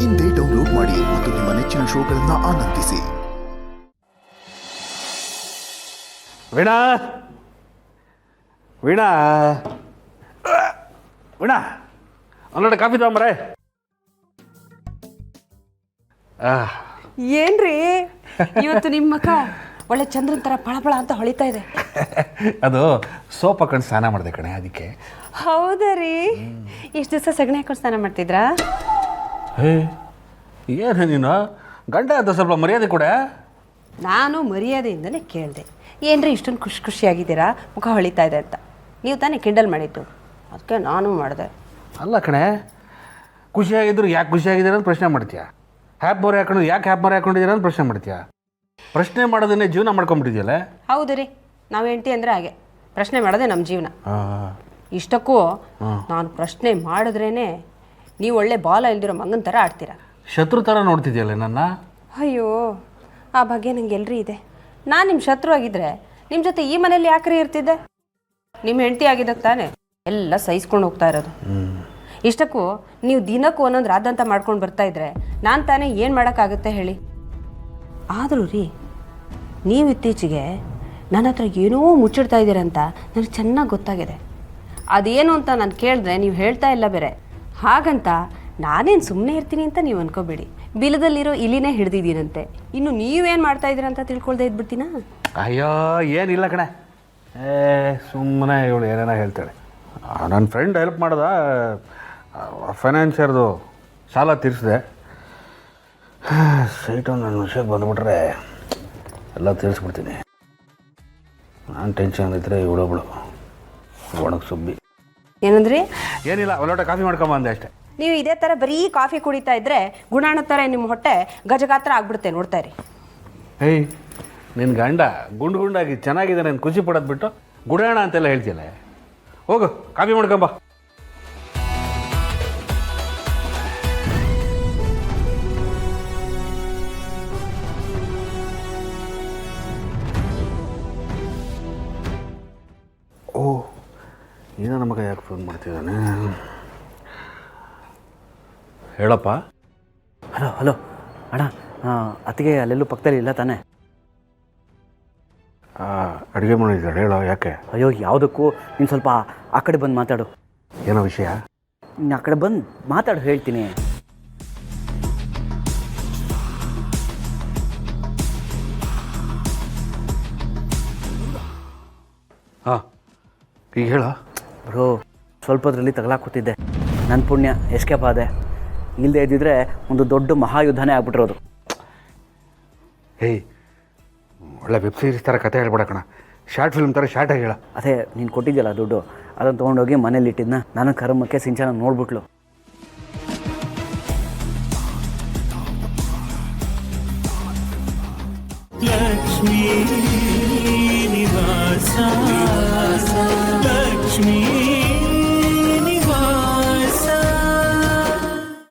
ಇಂದೇ ಡೌನ್ಲೋಡ್ ಮಾಡಿ ಮತ್ತು ನಿಮ್ಮ ನೆಚ್ಚಿನ ಶೋಗಳನ್ನು ಆನಂದಿಸಿ. ವೀಣಾ ವೀಣಾ ವೀಣಾ ಅಲ್ಲೋಡ ಕಾಫಿ ತಗೊಂಬರೇ. ಏನ್ರಿ ಇವತ್ತು ನಿಮ್ಮ ಮುಖ ಒಳ್ಳೆ ಚಂದ್ರನ ಥರ ಪಳಪಳ ಅಂತ ಹೊಳಿತಾ ಇದೆ. ಅದು ಸೋಪ್ ಹಾಕೊಂಡು ಸ್ನಾನ ಮಾಡಿದೆ ಕಣೆ, ಅದಕ್ಕೆ. ಹೌದಾ ರೀ? ಇಷ್ಟು ದಿವಸ ಸಗಣಿ ಹಾಕೊಂಡು ಸ್ನಾನ ಮಾಡ್ತಿದ್ರಾ? ಏನು ನೀನು ಗಂಡ ಅಂತ ಸ್ವಲ್ಪ ಮರ್ಯಾದೆ ಕೂಡ. ನಾನು ಮರ್ಯಾದೆಯಿಂದಲೇ ಕೇಳಿದೆ, ಏನ್ರಿ ಇಷ್ಟೊಂದು ಖುಷಿಯಾಗಿದ್ದೀರಾ, ಮುಖ ಹೊಳಿತಾ ಇದೆ ಅಂತ. ನೀವು ತಾನೇ ಕಿಂಡಲ್ ಮಾಡಿದ್ದು, ಅದಕ್ಕೆ ನಾನು ಮಾಡಿದೆ. ಅಲ್ಲ ಕಣೆ, ಖುಷಿಯಾಗಿದ್ರು ಯಾಕೆ ಖುಷಿಯಾಗಿದ್ದೀರ ಅಂತ ಪ್ರಶ್ನೆ ಮಾಡ್ತೀಯ. ಹ್ಯಾಪ್ ಮೋರೆ ಹಾಕೊಂಡು ಯಾಕೆ ಹ್ಯಾಪ್ ಮೋರೆ ಹಾಕೊಂಡಿದ್ದೀರ ಅಂತ ಪ್ರಶ್ನೆ ಮಾಡ್ತೀಯ. ಪ್ರಶ್ನೆ ಮಾಡೋದನ್ನೇ ಜೀವನ ಮಾಡ್ಕೊಂಬಿಟ್ಟಿದ್ಯಲ್ಲ. ಹೌದು ರೀ, ನಾವು ಹೆಂಡ್ತಿ ಅಂದರೆ ಹಾಗೆ, ಪ್ರಶ್ನೆ ಮಾಡೋದೇ ನಮ್ಮ ಜೀವನ. ಇಷ್ಟಕ್ಕೂ ನಾನು ಪ್ರಶ್ನೆ ಮಾಡಿದ್ರೇ ನೀವು ಒಳ್ಳೆ ಬಾಲ ಇಲ್ದಿರೋ ಮಂಗನ ಥರ ಆಡ್ತೀರಾ. ಶತ್ರು ಥರ ನೋಡ್ತಿದ್ಯಲ್ಲ ನನ್ನ. ಅಯ್ಯೋ, ಆ ಬಗ್ಗೆ ನಂಗೆ ಎಲ್ರಿ ಇದೆ. ನಾನು ನಿಮ್ಮ ಶತ್ರು ಆಗಿದ್ದರೆ ನಿಮ್ಮ ಜೊತೆ ಈ ಮನೇಲಿ ಯಾಕ್ರಿ ಇರ್ತಿದ್ದೆ? ನಿಮ್ಮ ಹೆಂಡತಿ ಆಗಿದ್ದಕ್ಕೆ ತಾನೇ ಎಲ್ಲ ಸಹಿಸ್ಕೊಂಡು ಹೋಗ್ತಾ ಇರೋದು. ಇಷ್ಟಕ್ಕೂ ನೀವು ದಿನಕ್ಕೂ ಒಂದೊಂದು ರಾದಂತ ಮಾಡ್ಕೊಂಡು ಬರ್ತಾ ಇದ್ರೆ ನಾನು ತಾನೇ ಏನು ಮಾಡೋಕ್ಕಾಗುತ್ತೆ ಹೇಳಿ. ಆದರೂ ರೀ, ನೀವು ಇತ್ತೀಚೆಗೆ ನನ್ನ ಹತ್ರ ಏನೋ ಮುಚ್ಚಿಡ್ತಾ ಇದ್ದೀರಂತ ನನಗೆ ಚೆನ್ನಾಗಿ ಗೊತ್ತಾಗಿದೆ. ಅದೇನು ಅಂತ ನಾನು ಕೇಳಿದ್ರೆ ನೀವು ಹೇಳ್ತಾ ಇಲ್ಲ ಬೇರೆ. ಹಾಗಂತ ನಾನೇನು ಸುಮ್ಮನೆ ಇರ್ತೀನಿ ಅಂತ ನೀವು ಅನ್ಕೋಬೇಡಿ. ಬಿಲದಲ್ಲಿರೋ ಇಲಿನೇ ಹಿಡ್ದಿದ್ದೀನಂತೆ, ಇನ್ನು ನೀವೇನು ಮಾಡ್ತಾ ಇದ್ದೀರಂತ ತಿಳ್ಕೊಳ್ದೆ ಇದ್ಬಿಡ್ತೀನಾ? ಅಯ್ಯೋ ಏನಿಲ್ಲ ಕಣೆ, ಸುಮ್ಮನೆ ಇವಳು ಏನೇನೋ ಹೇಳ್ತಾಳೆ. ನನ್ನ ಫ್ರೆಂಡ್ ಹೆಲ್ಪ್ ಮಾಡ್ದ, ಫೈನಾನ್ಷಿಯರ್ದು ಸಾಲ ತೀರಿಸಿದೆ. ಸೈಟು ನನ್ನ ವಿಷಯಕ್ಕೆ ಬಂದುಬಿಟ್ರೆ ಎಲ್ಲ ತೀರಿಸ್ಬಿಡ್ತೀನಿ. ನಾನು ಟೆನ್ಷನ್ ಇದ್ದರೆ ಇವಳೊಬ್ಳು ಒಣಗಿ ಸುಬ್ಬಿ. ಏನಂದ್ರಿ? ಏನಿಲ್ಲ, ಒಂದು ಲೋಟ ಕಾಫಿ ಮಾಡ್ಕೊಂಬಂದೆ ಅಷ್ಟೇ. ನೀವು ಇದೇ ಥರ ಬರೀ ಕಾಫಿ ಕುಡಿತಾ ಇದ್ದರೆ ಗುಣಾಣ ಥರ ನಿಮ್ಮ ಹೊಟ್ಟೆ ಗಜಗಾತ್ರ ಆಗ್ಬಿಡುತ್ತೆ, ನೋಡ್ತಾ ಇರಿ. ಏಯ್, ನಿನ್ನ ಗಂಡ ಗುಂಡಾಗಿ ಚೆನ್ನಾಗಿದೆ, ನಾನು ಖುಷಿ ಪಡೋದು ಬಿಟ್ಟು ಗುಡಾಣ ಅಂತೆಲ್ಲ ಹೇಳ್ತಿಯಲ್ಲ. ಹೋಗು ಕಾಫಿ ಮಾಡ್ಕೊಂಬ. ಓ, ಏನೋ ನಮಗೆ ಯಾಕೆ ಫೋನ್ ಮಾಡ್ತಿದ್ದಾನೆ? ಹೇಳಪ್ಪ. ಹಲೋ ಅಣ್ಣ, ಅತ್ತಿಗೆ ಅಲ್ಲೆಲ್ಲೂ ಪಕ್ಕದಲ್ಲಿ ಇಲ್ಲ ತಾನೇ? ಅಡುಗೆ ಮಾಡಿದ್ದಾಳೆ, ಹೇಳೋ ಯಾಕೆ? ಅಯ್ಯೋ, ಯಾವುದಕ್ಕೂ ನೀನು ಸ್ವಲ್ಪ ಆ ಕಡೆ ಬಂದು ಮಾತಾಡು. ಏನೋ ವಿಷಯ? ನೀನು ಆ ಕಡೆ ಬಂದು ಮಾತಾಡು, ಹೇಳ್ತೀನಿ. ಹಾಂ, ಈಗ ಹೇಳ. ಬ್ರೋ, ಸ್ವಲ್ಪದ್ರಲ್ಲಿ ತಗಲಾಕೋತಿದ್ದೆ. ನನ್ನ ಪುಣ್ಯ ಎಸ್ಕೇಪ್ ಆದೆ. ಇಲ್ಲದೆ ಇದ್ದಿದ್ರೆ ಒಂದು ದೊಡ್ಡ ಮಹಾಯುದ್ಧನೇ ಆಗ್ಬಿಟ್ಟಿರೋದು. ಹೇಯ್, ಒಳ್ಳೆ ವೆಬ್ ಸೀರೀಸ್ ಥರ ಕತೆ ಹೇಳ್ಬೇಡ ಕಣ, ಶಾರ್ಟ್ ಫಿಲ್ಮ್ ಥರ ಶಾರ್ಟಾಗಿ ಹೇಳ. ಅದೇ ನೀನು ಕೊಟ್ಟಿದ್ಯಲ್ಲ ದುಡ್ಡು, ಅದನ್ನು ತೊಗೊಂಡೋಗಿ ಮನೇಲಿ ಇಟ್ಟಿದ್ನ. ನನ್ನ ಕರ್ಮಕ್ಕೆ ಸಿಂಚನ ನೋಡ್ಬಿಟ್ಲು. ಲಕ್ಷ್ಮೀ